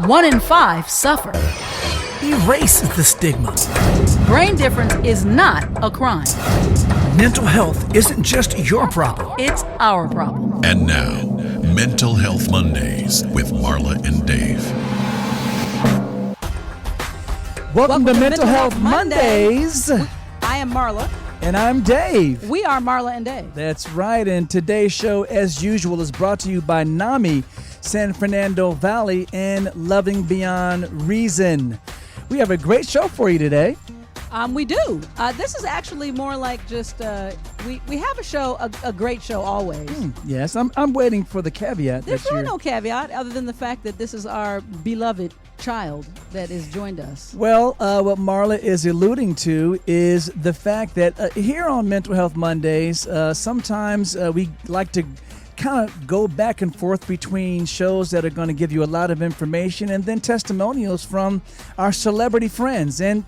One in five suffer. Erase the stigma. Brain difference is not a crime. Mental health isn't just your problem. It's our problem. And now, Mental Health Mondays with Marla and Dave. Welcome to Mental Health Mondays. I am Marla. And I'm Dave. We are Marla and Dave. That's right. And today's show, as usual, is brought to you by NAMI, San Fernando Valley, and Loving Beyond Reason. We have a great show for you today. We do. This is actually more like just, we have a show, a great show always. Yes, I'm waiting for the caveat. There's really no caveat other than the fact that this is our beloved child that has joined us. Well, what Marla is alluding to is the fact that here on Mental Health Mondays, sometimes we like to kind of go back and forth between shows that are going to give you a lot of information and then testimonials from our celebrity friends. And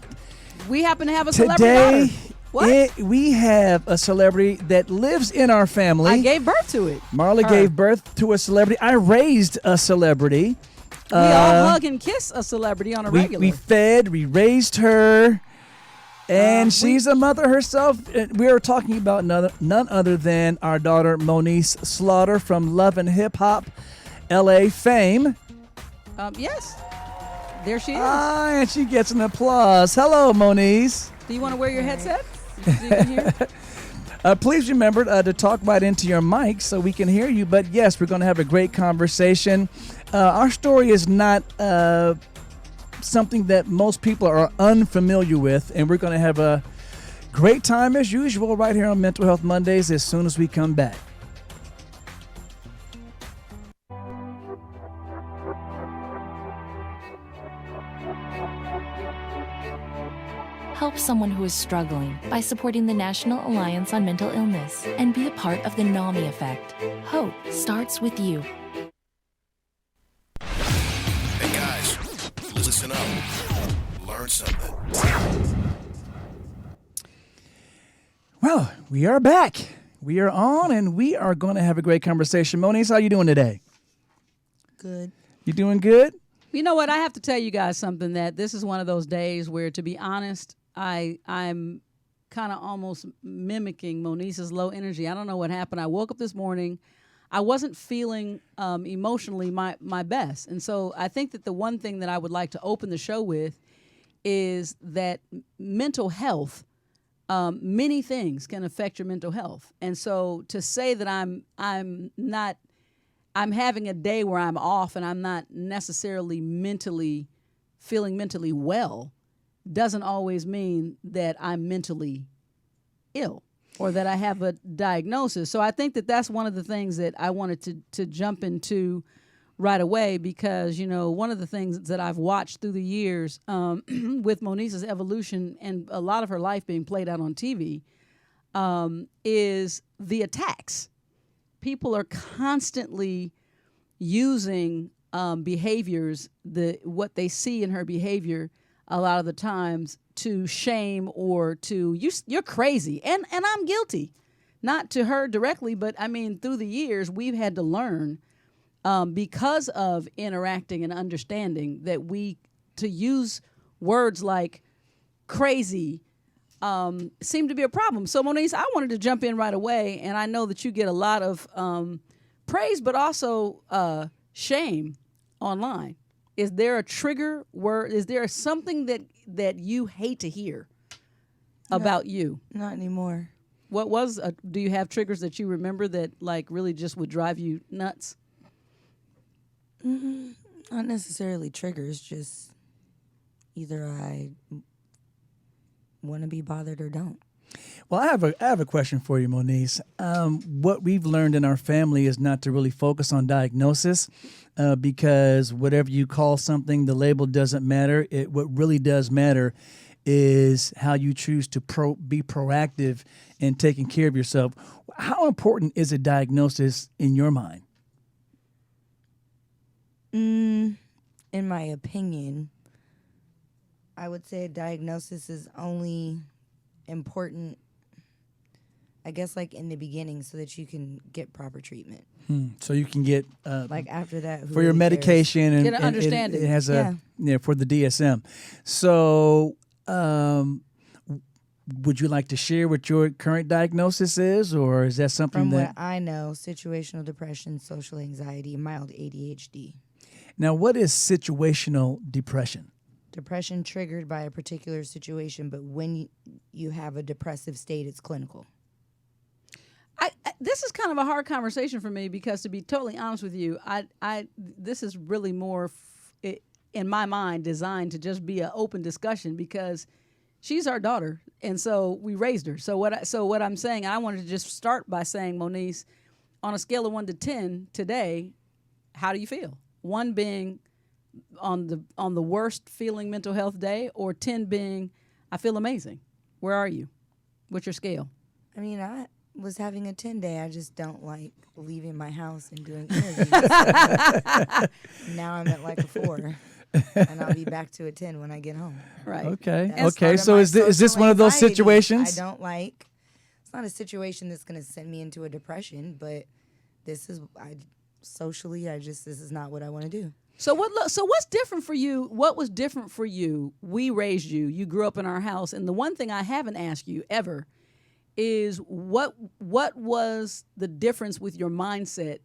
we happen to have a celebrity daughter. What? We have a celebrity that lives in our family. I gave birth to it. Marla gave birth to a celebrity. I raised a celebrity. We all hug and kiss a celebrity on a regular. We fed, we raised her, and she's a mother herself. We are talking about none other than our daughter, Moniece Slaughter from Love and Hip Hop LA fame. Yes. There she is. And she gets an applause. Hello, Moniece. Do you want to wear your headset? So you can hear? Please remember to talk right into your mic so we can hear you. But yes, we're going to have a great conversation. Our story is not something that most people are unfamiliar with, and we're going to have a great time as usual right here on Mental Health Mondays as soon as we come back. Help someone who is struggling by supporting the National Alliance on Mental Illness and be a part of the NAMI effect. Hope starts with you. Hey guys, listen up. Learn something. Well, we are back. We are on, and we are going to have a great conversation. Moniece, how you doing today? Good. You doing good? You know what? I have to tell you guys something, that this is one of those days where, to be honest, I'm kind of almost mimicking Moniece's low energy. I don't know what happened. I woke up this morning. I wasn't feeling emotionally my best. And so I think that the one thing that I would like to open the show with is that mental health, many things can affect your mental health. And so to say that I'm having a day where I'm off and I'm not necessarily feeling mentally well doesn't always mean that I'm mentally ill or that I have a diagnosis. So I think that that's one of the things that I wanted to jump into right away, because, you know, one of the things that I've watched through the years with Moniece's evolution and a lot of her life being played out on TV is the attacks. People are constantly using behaviors, what they see in her behavior a lot of the times, to shame or to, you're crazy. And I'm guilty. Not to her directly, but I mean, through the years, we've had to learn because of interacting and understanding that to use words like crazy seem to be a problem. So, Moniece, I wanted to jump in right away, and I know that you get a lot of praise, but also shame online. Is there a trigger word? Is there something that you hate to hear about you? Not anymore. What was? Do you have triggers that you remember that like really just would drive you nuts? Not necessarily triggers. Just either I want to be bothered or don't. Well, I have a question for you, Moniece. What we've learned in our family is not to really focus on diagnosis because whatever you call something, the label doesn't matter. What really does matter is how you choose to be proactive in taking care of yourself. How important is a diagnosis in your mind? In my opinion, I would say a diagnosis is only important I guess like in the beginning so that you can get proper treatment. So you can get Like after that, who for your really cares? medication and Get an understanding. It has for the DSM. So would you like to share what your current diagnosis is, or is that something From that? what I know, situational depression, social anxiety, mild ADHD. Now, what is situational depression? Depression triggered by a particular situation, but when you have a depressive state, it's clinical. This is kind of a hard conversation for me because, to be totally honest with you, this is really more, in my mind, designed to just be an open discussion because she's our daughter, and so we raised her. So what I'm saying, I wanted to just start by saying, Moniece, on a scale of 1 to 10 today, how do you feel? 1 being on the worst feeling mental health day, or 10 being I feel amazing. Where are you? What's your scale? I mean, I was having a 10 day. I just don't like leaving my house and doing interviews. Now I'm at like a 4. And I'll be back to a 10 when I get home. Right. Okay. That's Okay. part of So my is this social one of those anxiety. situations? I don't like. It's not a situation that's going to send me into a depression, but this is socially. This is not what I want to do. So what's different for you? What was different for you? We raised you. You grew up in our house, and the one thing I haven't asked you ever is what was the difference with your mindset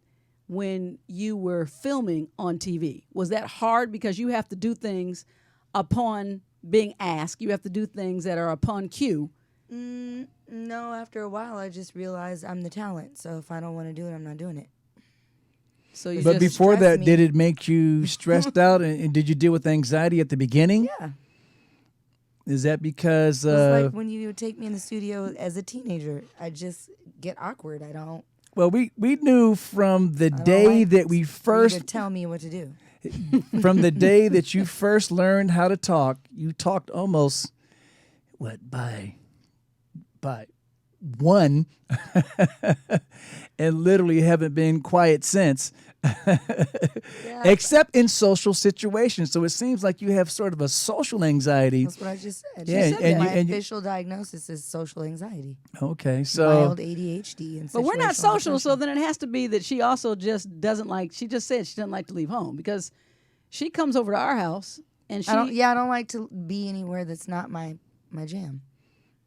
when you were filming on TV? Was that hard because you have to do things upon being asked? You have to do things that are upon cue. No, after a while, I just realized I'm the talent. So if I don't want to do it, I'm not doing it. So you But just before stress that, me. did it make you stressed out? And did you deal with anxiety at the beginning? Yeah. Is that because? It's like when you would take me in the studio as a teenager, I just get awkward. I don't. Well, we knew from the I don't day like that we for you first to tell me what to do. from the day that you first learned how to talk, you talked almost by 1 and literally haven't been quiet since. Except in social situations. So it seems like you have sort of a social anxiety. That's what I just said. Yeah, She said and that. you- My and you- official diagnosis is social anxiety, Okay, so mild ADHD, and But we're not situational social, so depression. then it has to be that she also just doesn't like. She just said she doesn't like to leave home because she comes over to our house and she. I don't like to be anywhere that's not my jam.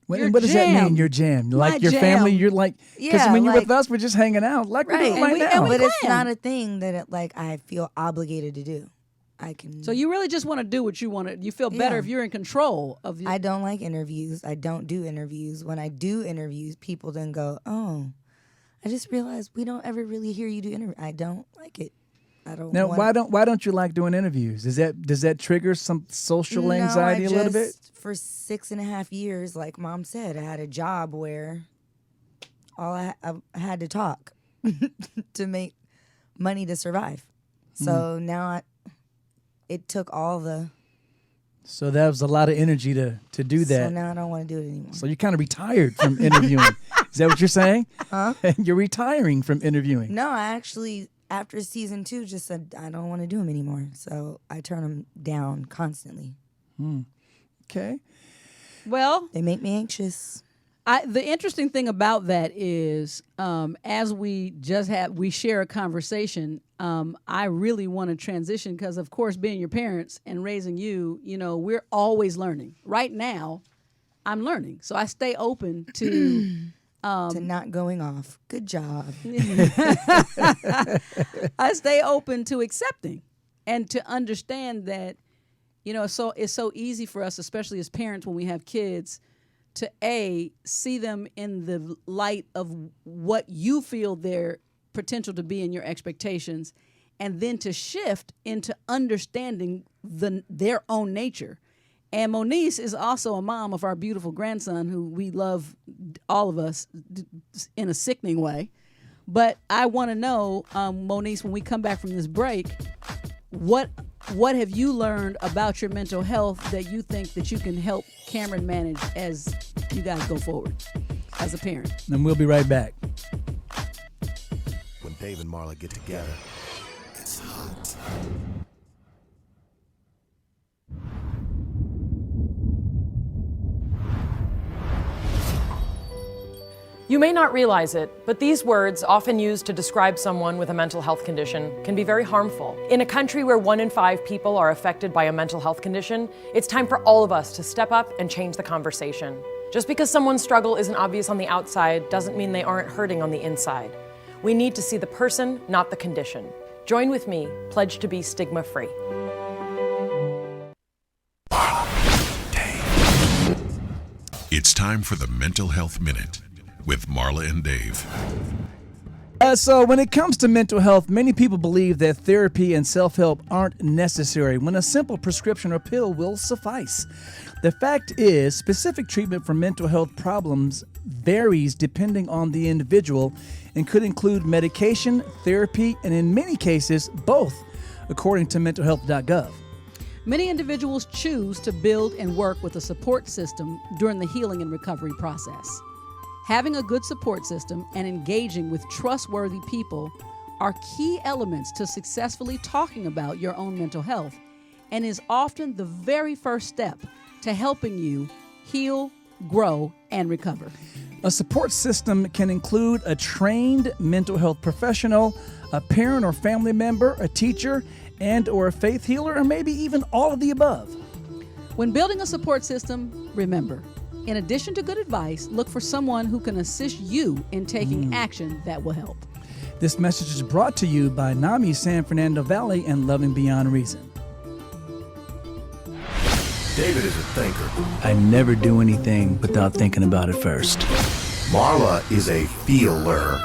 Your what does that mean? jam. Your jam, My like your family. jam. You're like, because Yeah, when you're like- with us, we're just hanging out, like we're doing Right. right And we- now. and we But it's plan. not a thing that I feel obligated to do. I can. So you really just want to do what you want to. You feel better Yeah. if you're in control of the. I don't like interviews. I don't do interviews. When I do interviews, people then go, "Oh, I just realized we don't ever really hear you do interviews." I don't like it. I don't. Now, want why don't you like doing interviews? Does that trigger some social anxiety a little bit? For 6.5 years, like Mom said, I had a job where I had to talk to make money to survive. So now it took all the. So that was a lot of energy to do So that. now I don't want to do it anymore. So you're kind of retired from interviewing. Is that what you're saying? Huh? You're retiring from interviewing. No, I actually, after season 2, just said I don't want to do them anymore. So I turn them down constantly. Okay. well, They make me anxious. the interesting thing about that is, as we share a conversation. I really want to transition because, of course, being your parents and raising you, we're always learning. Right now, I'm learning, so I stay open to. To not going off. Good job. I stay open to accepting and to understand that, so it's so easy for us, especially as parents, when we have kids, to see them in the light of what you feel their potential to be and your expectations, and then to shift into understanding their own nature. And Moniece is also a mom of our beautiful grandson, who we love, all of us, in a sickening way. But I want to know, Moniece, when we come back from this break, what have you learned about your mental health that you think that you can help Cameron manage as you guys go forward as a parent? And we'll be right back. When Dave and Marla get together, it's hot. You may not realize it, but these words, often used to describe someone with a mental health condition, can be very harmful. In a country where 1 in 5 people are affected by a mental health condition, it's time for all of us to step up and change the conversation. Just because someone's struggle isn't obvious on the outside doesn't mean they aren't hurting on the inside. We need to see the person, not the condition. Join with me, pledge to be stigma-free. It's time for the Mental Health Minute with Marla and Dave. So when it comes to mental health, many people believe that therapy and self-help aren't necessary when a simple prescription or pill will suffice. The fact is, specific treatment for mental health problems varies depending on the individual and could include medication, therapy, and in many cases, both, according to mentalhealth.gov. Many individuals choose to build and work with a support system during the healing and recovery process. Having a good support system and engaging with trustworthy people are key elements to successfully talking about your own mental health and is often the very first step to helping you heal, grow, and recover. A support system can include a trained mental health professional, a parent or family member, a teacher, and or a faith healer, or maybe even all of the above. When building a support system, remember, in addition to good advice, look for someone who can assist you in taking action that will help. This message is brought to you by NAMI San Fernando Valley and Loving Beyond Reason. David is a thinker. I never do anything without thinking about it first. Marla is a feeler.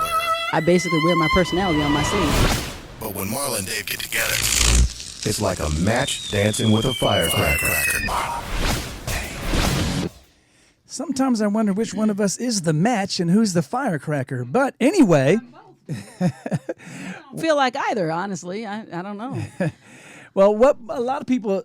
I basically wear my personality on my sleeve. But when Marla and Dave get together, It's like a match dancing with a firecracker. Sometimes I wonder which one of us is the match and who's the firecracker. But anyway, I don't feel like either, honestly. I don't know. well, what a lot of people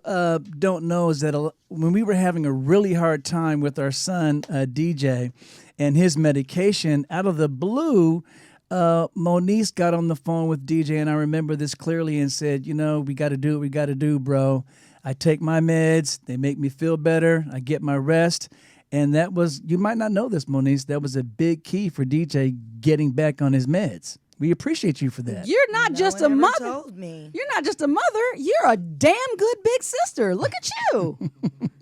don't know is that when we were having a really hard time with our son, DJ, and his medication, out of the blue, Moniece got on the phone with DJ, and I remember this clearly, and said, you know, we got to do what we got to do, bro. I take my meds. They make me feel better. I get my rest. And that was, you might not know this, Moniece, that was a big key for DJ getting back on his meds. We appreciate you for that. You're not just a one ever mother. told me. You're not just a mother. You're a damn good big sister. Look at you.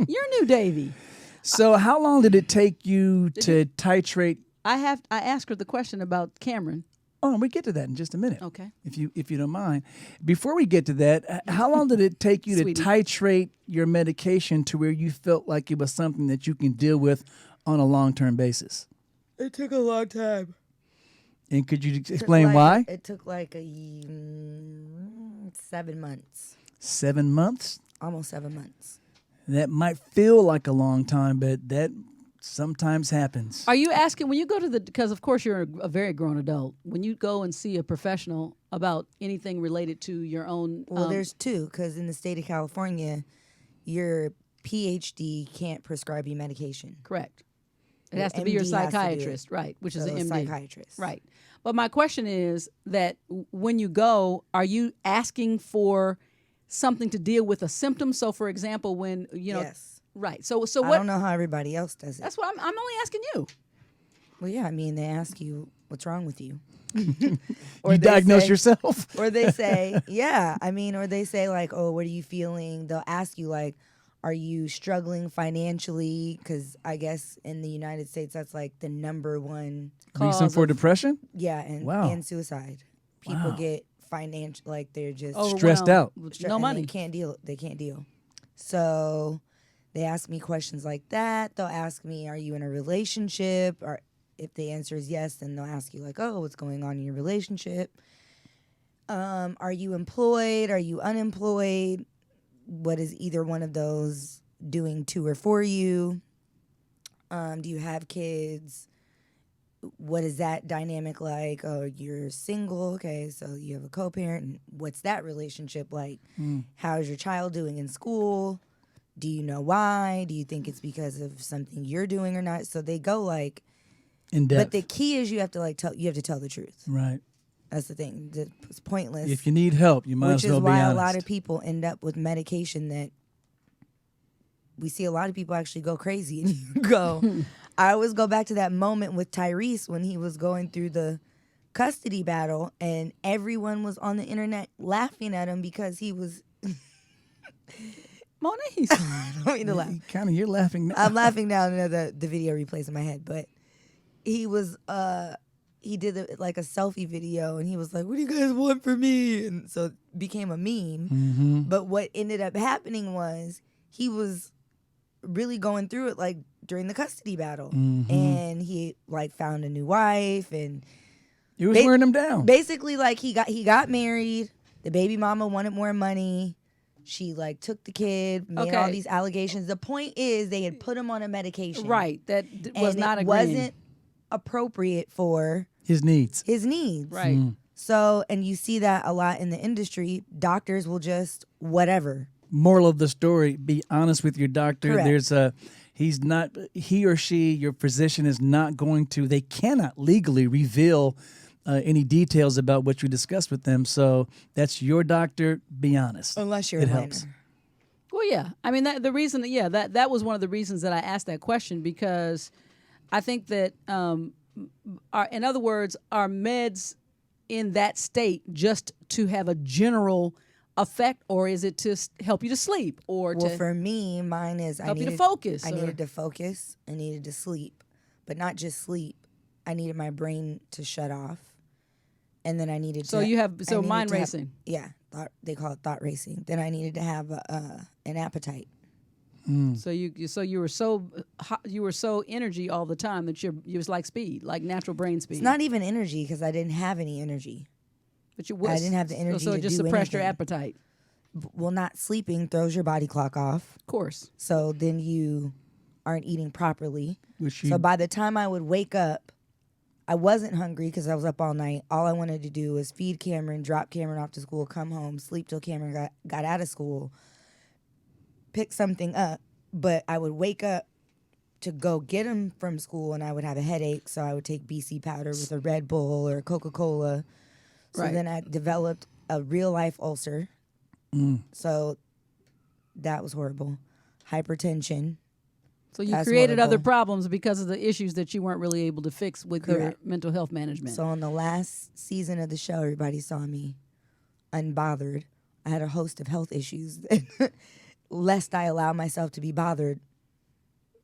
You're new Davy. So how long did it take you to titrate? I asked her the question about Cameron. Oh, we get to that in just a minute. Okay. If you don't mind. Before we get to that, how long did it take you Sweetie. to titrate your medication to where you felt like it was something that you can deal with on a long-term basis? It took a long time. And could you explain why? It took like 7 months. 7 months? Almost 7 months. That might feel like a long time, but that sometimes happens. Are you asking, when you go to because of course you're a very grown adult, when you go and see a professional about anything related to your own... Well, there's two, because in the state of California, your PhD can't prescribe you medication. Correct. It Your has to be your MD has to do it. psychiatrist, right, which is So an a MD. psychiatrist. Right. But my question is that when you go, are you asking for something to deal with a symptom? So, for example, when, you know... Yes. Right. So I what... don't know how everybody else does it. That's what I'm only asking you. Well, yeah, I mean, they ask you, what's wrong with you? You they diagnose say- yourself? Or they say, yeah, I mean, or they say like, oh, what are you feeling? They'll ask you like, are you struggling financially? Because I guess in the United States, that's like the number one, Reason for depression? yeah, and, Wow. and suicide. People get financial, like they're just Stressed out. With stre- no and money. They can't deal. So they ask me questions like that. They'll ask me, are you in a relationship? Or if the answer is yes, then they'll ask you like, oh, what's going on in your relationship? Are you employed? Are you unemployed? What is either one of those doing to or for you? Do you have kids? What is that dynamic like? Oh, you're single. Okay, so you have a co-parent. And what's that relationship like? How's your child doing in school? Do you know why? Do you think it's because of something you're doing or not? So they go like In depth. But the key is you have to tell the truth. Right. That's the thing. It's pointless. If you need help, you might Which as well is be why honest. a lot of people end up with medication that we see a lot of people actually go crazy and you go, I always go back to that moment with Tyrese when he was going through the custody battle and everyone was on the internet laughing at him because he was Moniece. I don't mean to laugh. You're laughing now. I'm laughing now. The video replays in my head, but he was he did like a selfie video and he was like, "What do you guys want from me?" And so it became a meme. Mm-hmm. But what ended up happening was he was really going through it like during the custody battle, and he like found a new wife and You was wearing him down. basically like he got married. The baby mama wanted more money. She like took the kid, made all these allegations. The point is they had put him on a medication. Right. That was and not it agreeing. wasn't appropriate for His needs. his needs. Right. So, and you see that a lot in the industry. Doctors will just whatever. Moral of the story, be honest with your doctor. Correct. He or she, your physician is not going to, they cannot legally reveal any details about what you discussed with them. So that's your doctor. Be honest. Unless you're it a helps. minor. Well, yeah. I mean, that was one of the reasons that I asked that question, because I think that, in other words, are meds in that state just to have a general effect, or is it to help you to sleep, or Well, to for me, mine is help you to focus? I or- needed to focus. I needed to sleep, but not just sleep. I needed my brain to shut off, and then I needed So to. you have I so needed mind to have- racing. yeah, they call it thought racing. Then I needed to have an appetite. So you were so hot, you were so energy all the time that you was like speed, like natural brain speed. It's not even energy because I didn't have any energy. But you I didn't have the energy So it to just do suppressed your anything. appetite. Well, not sleeping throws your body clock off. Of course. So then you aren't eating properly. Which So by the time I would wake up, I wasn't hungry because I was up all night. All I wanted to do was feed Cameron, drop Cameron off to school, come home, sleep till Cameron got out of school, pick something up. But I would wake up to go get him from school and I would have a headache. So I would take BC powder with a Red Bull or Coca-Cola. So Right. then I developed a real life ulcer. So that was horrible. Hypertension. So you That's created other horrible. problems because of the issues that you weren't really able to fix with your Correct. mental health management. So on the last season of the show, everybody saw me unbothered. I had a host of health issues. Lest I allow myself to be bothered.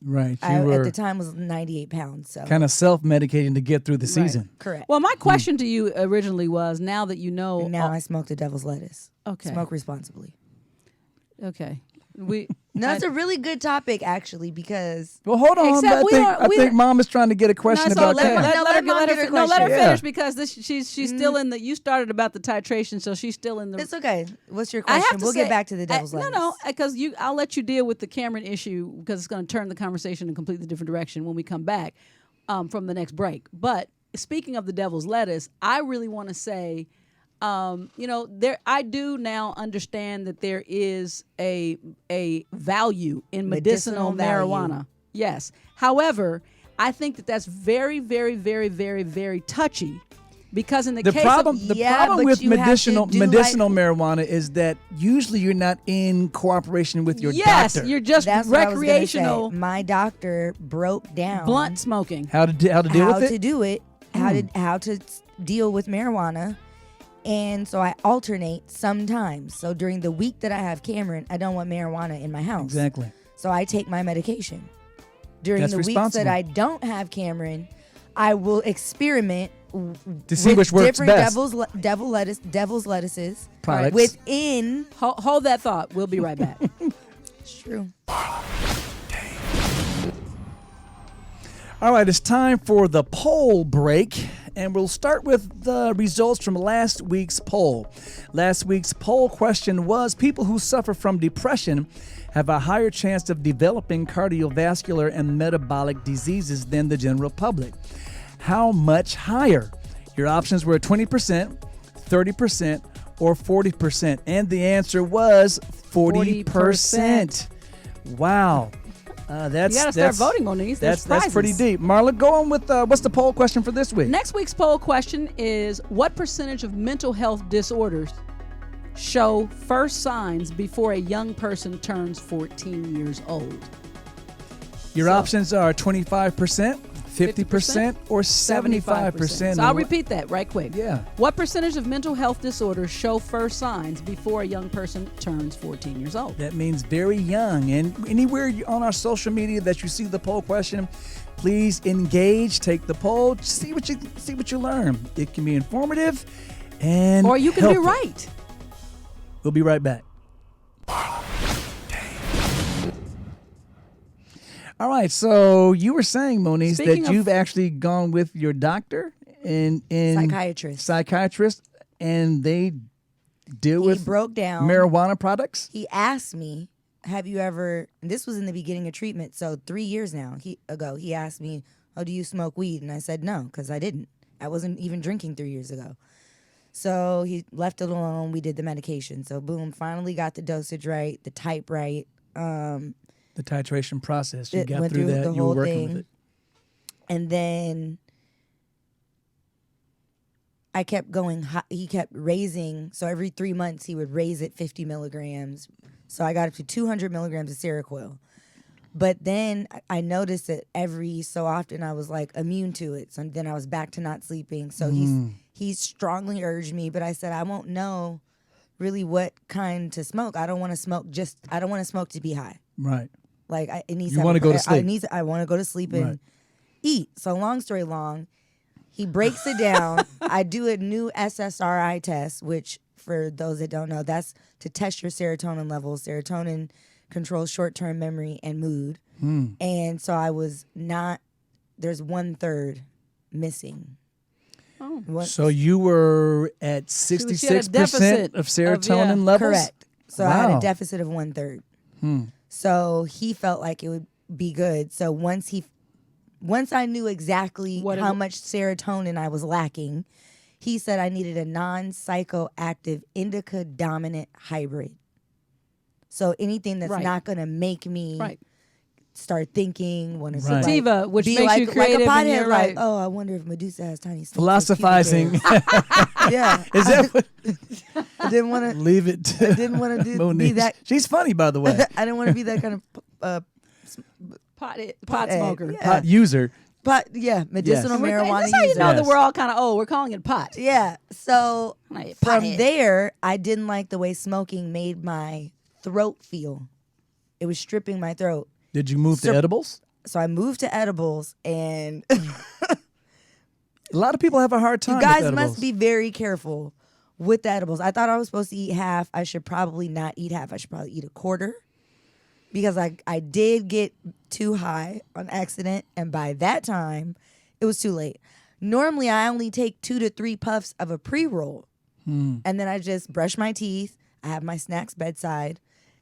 right, I, you at were the time, was 98 pounds. So kind of self-medicating to get through the season. correct. well, my question to you originally was, now that you know, And now I smoke the devil's lettuce. Okay. Smoke responsibly. okay, No, it's a really good topic actually because Well, hold on. Except I think Mom is trying to get a question No, about let that. her- let Mom get her let her question. finish Yeah. because she's still in the. You started about the titration, so she's still in the. it's okay. What's your I question? have to We'll say, get back to the devil's lettuce. No, because I'll let you deal with the Cameron issue because it's going to turn the conversation in a completely different direction when we come back from the next break. But speaking of the devil's lettuce, I really want to say, I do now understand that there is a value in medicinal Medicinal marijuana. value. Yes. However, I think that that's very, very, very, very, very touchy. Because in the case problem of the Yeah, problem but with you have to medicinal do marijuana is that usually you're not in cooperation with your yes, doctor. you're just That's what I was gonna recreational say. My doctor broke down blunt smoking. how to deal how with it. to do it, how to deal with marijuana. And so I alternate sometimes. So during the week that I have Cameron, I don't want marijuana in my house. Exactly. So I take my medication. During That's the weeks responsible. that I don't have Cameron, I will experiment To see with which works different best. devil's lettuces Products. within. Hold that thought. We'll be right back. It's true. All right, it's time for the poll break, and we'll start with the results from last week's poll. Last week's poll question was, people who suffer from depression have a higher chance of developing cardiovascular and metabolic diseases than the general public. How much higher? Your options were 20%, 30%, or 40%, and the answer was 40%. Wow. That's You got to start voting, Moniece. There's that's pretty prizes. deep. Marla, go on with what's the poll question for this week? Next week's poll question is, what percentage of mental health disorders show first signs before a young person turns 14 years old? Your So- options are 25%, 50%, or 75%. So I'll repeat that right quick. Yeah. What percentage of mental health disorders show first signs before a young person turns 14 years old? That means very young. And anywhere on our social media that you see the poll question, please engage, take the poll, see what you learn. It can be informative and Or you can helpful. be right. We'll be right back. All right, so you were saying, Moniece, Speaking that of- you've actually gone with your doctor and psychiatrist, and they deal He with broke down. marijuana products. He asked me, "Have you ever?" And this was in the beginning of treatment, so 3 years ago. He asked me, "Oh, do you smoke weed?" And I said no, because I didn't. I wasn't even drinking 3 years ago. So he left it alone. We did the medication. So boom, finally got the dosage right, the type right. The titration process. You It got went through through that. the You were whole working with thing. it. And then I kept going. He kept raising. So every 3 months he would raise it 50 milligrams. So I got up to 200 milligrams of Seroquel. But then I noticed that every so often I was like immune to it. So then I was back to not sleeping. So he strongly urged me, but I said I won't know really what kind to smoke. I don't want to smoke to be high. Right. Like it needs. You wanna go to sleep. I want to go to sleep and Right. eat. So long story long, he breaks it down. I do a new SSRI test, which for those that don't know, that's to test your serotonin levels. Serotonin controls short-term memory and mood. And so I was not. There's 1/3 missing. Oh. So you were at she had a 66% deficit of of, serotonin yeah. levels? Correct. So I had Wow. a deficit of 1/3. So he felt like it would be good. So once I knew exactly What it how w- much serotonin I was lacking, he said I needed a non-psychoactive indica dominant hybrid. So anything that's Right. not going to make me Right. start thinking, want to Right. Sativa, which be makes like, you creative like and a you're pothead, right. like, oh, I wonder if Medusa has tiny snakes. with pubic Philosophizing. hairs. Yeah. Is that what? I didn't want to. Leave it to Didn't want to be Moniece. that. She's funny, by the way. I didn't want to be that kind of pot Pothead, smoker. yeah. Pot user. pot. Yeah, medicinal We're- marijuana That's how you user. know Yes. that we're all kind of old. We're calling it pot. Yeah. So Like, from pothead. there, I didn't like the way smoking made my throat feel. It was stripping my throat. Did you move to So- edibles? So I moved to edibles, and A lot of people have a hard time you guys with edibles. must be very careful with the edibles. I thought I was supposed to eat half. I should probably not eat half. I should probably eat a quarter, because I did get too high on accident, and by that time, it was too late. Normally, I only take 2 to 3 puffs of a pre-roll, and then I just brush my teeth. I have my snacks bedside,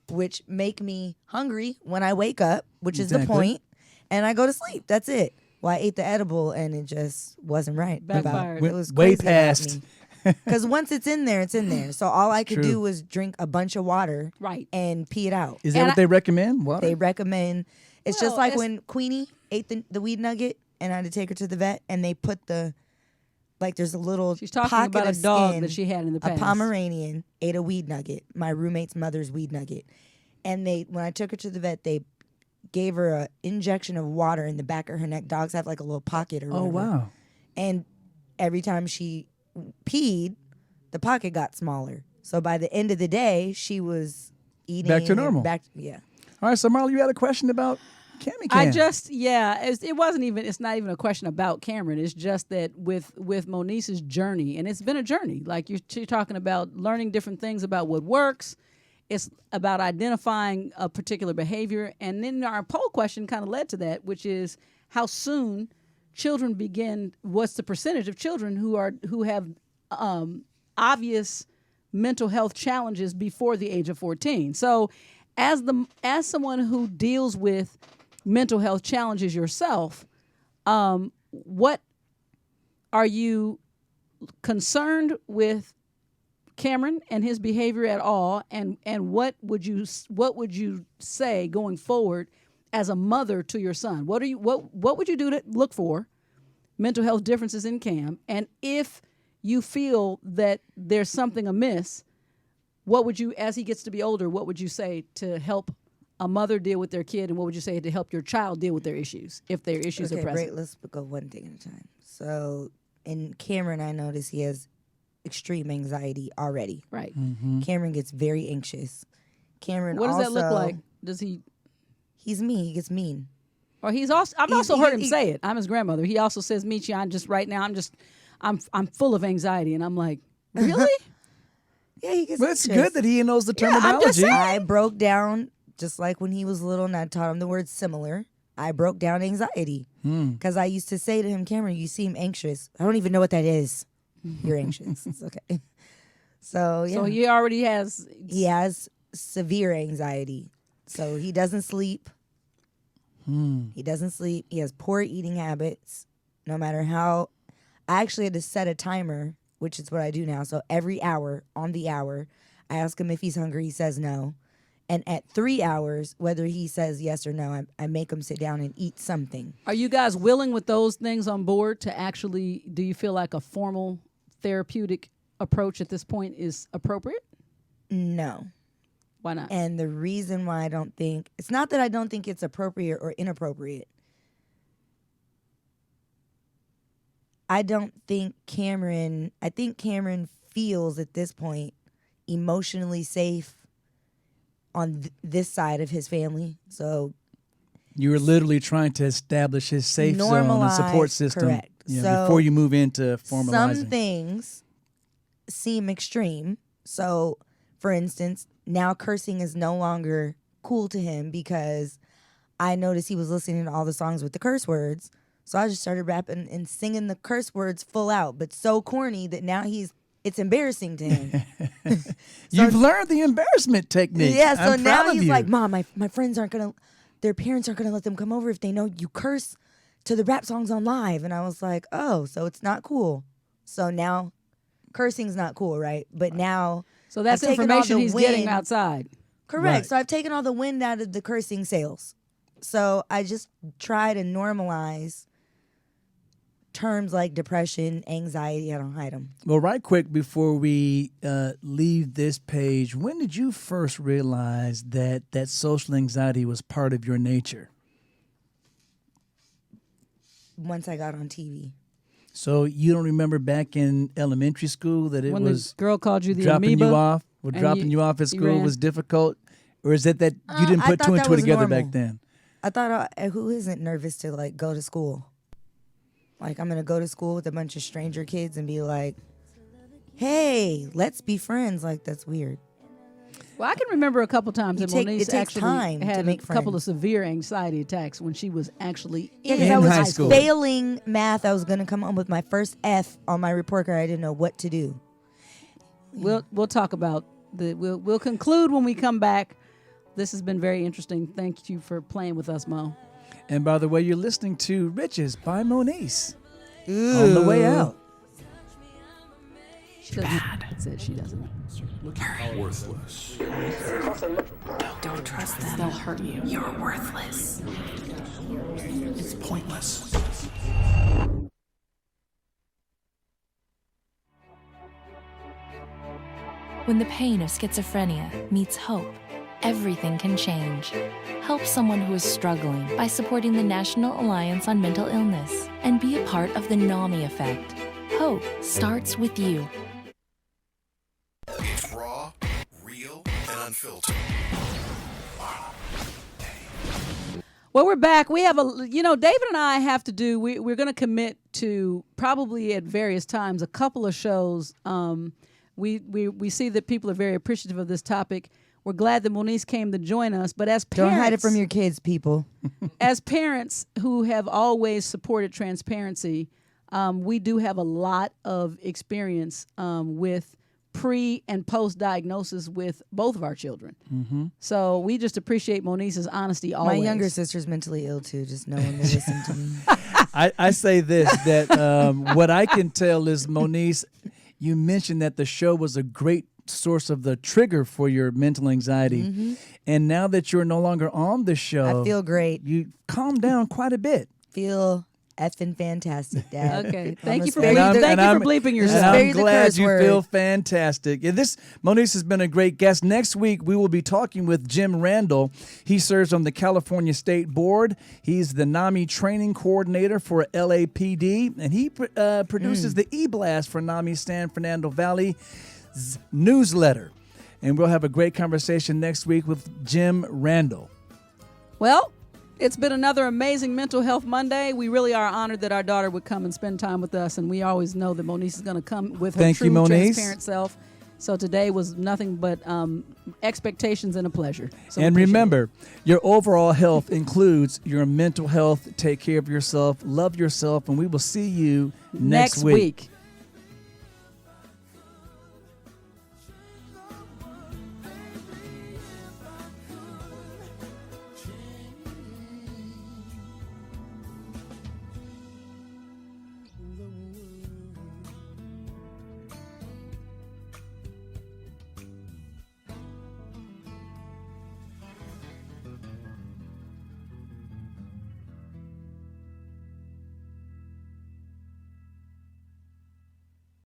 which make me hungry when I wake up, which is the Exactly. point, and I go to sleep. That's it. Well, I ate the edible, and it just wasn't right. Backfired. It was Way crazy past. Because once it's in there, it's in there. So all I could True. do was drink a bunch of water, Right. and pee it out. Is that And what they recommend? Water? They recommend. It's Well, just like it's- when Queenie ate the weed nugget, and I had to take her to the vet, and they put there's a little She's talking pocket about a of dog skin. that she had in the past. A Pomeranian ate a weed nugget, my roommate's mother's weed nugget, and when I took her to the vet, they gave her an injection of water in the back of her neck. Dogs have like a little pocket or Oh, whatever. wow. And every time she peed, the pocket got smaller. So by the end of the day, she was eating Back to and normal. Yeah. All right, so Marla, you had a question about Cammy I Cam. just it's not even a question about Cameron. It's just that with Moniece's journey, and it's been a journey. Like you're talking about learning different things about what works. It's about identifying a particular behavior, and then our poll question kind of led to that, which is how soon children begin. What's the percentage of children who have obvious mental health challenges before the age of 14? So, as someone who deals with mental health challenges yourself, what are you concerned with Cameron and his behavior at all, and what would you say going forward as a mother to your son? What would you do to look for mental health differences in Cam, and if you feel that there's something amiss, what would you, as he gets to be older, what would you say to help a mother deal with their kid, and what would you say to help your child deal with their issues if their issues are Okay, present? great. Let's go one thing at a time. So in Cameron, I notice he has extreme anxiety already. Right. Cameron gets very anxious. Cameron What does that look also- like? Does he? He's mean. He gets mean. Or he's also. I've He- also he- heard him he- say it. I'm his grandmother. He also says, "Michi, I'm just right now. I'm full of anxiety," and I'm like, really? Yeah, he gets But it's anxious. good that he knows the Yeah, I'm just terminology. saying. I broke down, just like when he was little, and I taught him the word similar. I broke down anxiety because I used to say to him, Cameron, you seem anxious. I don't even know what that is. You're anxious. It's okay. So yeah, So he already has. he has severe anxiety. So he doesn't sleep. He doesn't sleep. He has poor eating habits. No matter how, I actually had to set a timer, which is what I do now. So every hour, on the hour, I ask him if he's hungry. He says no. And at 3 hours, whether he says yes or no, I make him sit down and eat something. Are you guys willing with those things on board to actually? Do you feel like a formal therapeutic approach at this point is appropriate? No. Why not? And the reason why I don't think, it's not that I don't think it's appropriate or inappropriate. I think Cameron feels at this point emotionally safe on this side of his family. So You were literally trying to establish his safe zone and support Normalize, system correct. So before you move into formalizing. some things seem extreme. So, for instance, now cursing is no longer cool to him because I noticed he was listening to all the songs with the curse words. So I just started rapping and singing the curse words full out, but so corny that now it's embarrassing to him. You've learned the embarrassment technique. Yeah, so I'm now proud of he's you. like, Mom, my friends their parents aren't gonna let them come over if they know you curse to the rap songs on live. And I was like, oh, so it's not cool. So now cursing's not cool, right? But now So that's I've taken all information the he's getting wind- outside. Correct. Right. So I've taken all the wind out of the cursing sails. So I just try to normalize terms like depression, anxiety. I don't hide them. Well, right quick before we leave this page, when did you first realize that social anxiety was part of your nature? Once I got on TV. So you don't remember back in elementary school that it When was the girl called you the dropping amoeba, you off, or and dropping you off at you school ran? was difficult? Or is it that you didn't I put thought two and that two was together normal. back then? I thought, who isn't nervous to like go to school? Like I'm gonna go to school with a bunch of stranger kids and be like, "Hey, let's be friends." Like that's weird. Well, I can remember a couple times that It Moniece takes actually time to had make a couple of friends. severe anxiety attacks when she was actually Yeah, in, because I In was high school. failing math. I was gonna come home with my first F on my report card. I didn't know what to do. We'll talk about we'll conclude when we come back. This has been very interesting. Thank you for playing with us, Mo. And by the way, you're listening to Riches by Moniece. On the way out. She doesn't. Said she doesn't. Worthless. Don't trust them. They'll hurt you. You're worthless. It's pointless. When the pain of schizophrenia meets hope, everything can change. Help someone who is struggling by supporting the National Alliance on Mental Illness and be a part of the NAMI effect. Hope starts with you. It's raw, real, and unfiltered. Well, we're back. We have David and I have to do. We're going to commit to probably at various times a couple of shows. We see that people are very appreciative of this topic. We're glad that Moniece came to join us. But as Don't parents, hide it from your kids, people. as parents who have always supported transparency, we do have a lot of experience with pre and post diagnosis with both of our children. Mm-hmm. So we just appreciate Moniece's honesty always. My younger sister's mentally ill too. Just no one will listen to me. I say this, that what I can tell is, Moniece, you mentioned that the show was a great source of the trigger for your mental anxiety. Mm-hmm. And now that you're no longer on the show, I feel great. You calm down quite a bit. Feel effing fantastic, Dad. Okay. Thank you for Very- bleeping. Thank you I'm- for bleeping And yourself. Spare I'm you the glad curse you word. feel fantastic. Yeah, Moniece has been a great guest. Next week, we will be talking with Jim Randall. He serves on the California State Board. He's the NAMI training coordinator for LAPD, and he produces the e-blast for NAMI San Fernando Valley's newsletter. And we'll have a great conversation next week with Jim Randall. Well, it's been another amazing Mental Health Monday. We really are honored that our daughter would come and spend time with us, and we always know that Moniece is going to come with her Thank you, true, Moniece. transparent self. So today was nothing but expectations and a pleasure. So we And appreciate remember, your overall health includes your mental health. Take care of yourself, love yourself, and we will see you it. next week.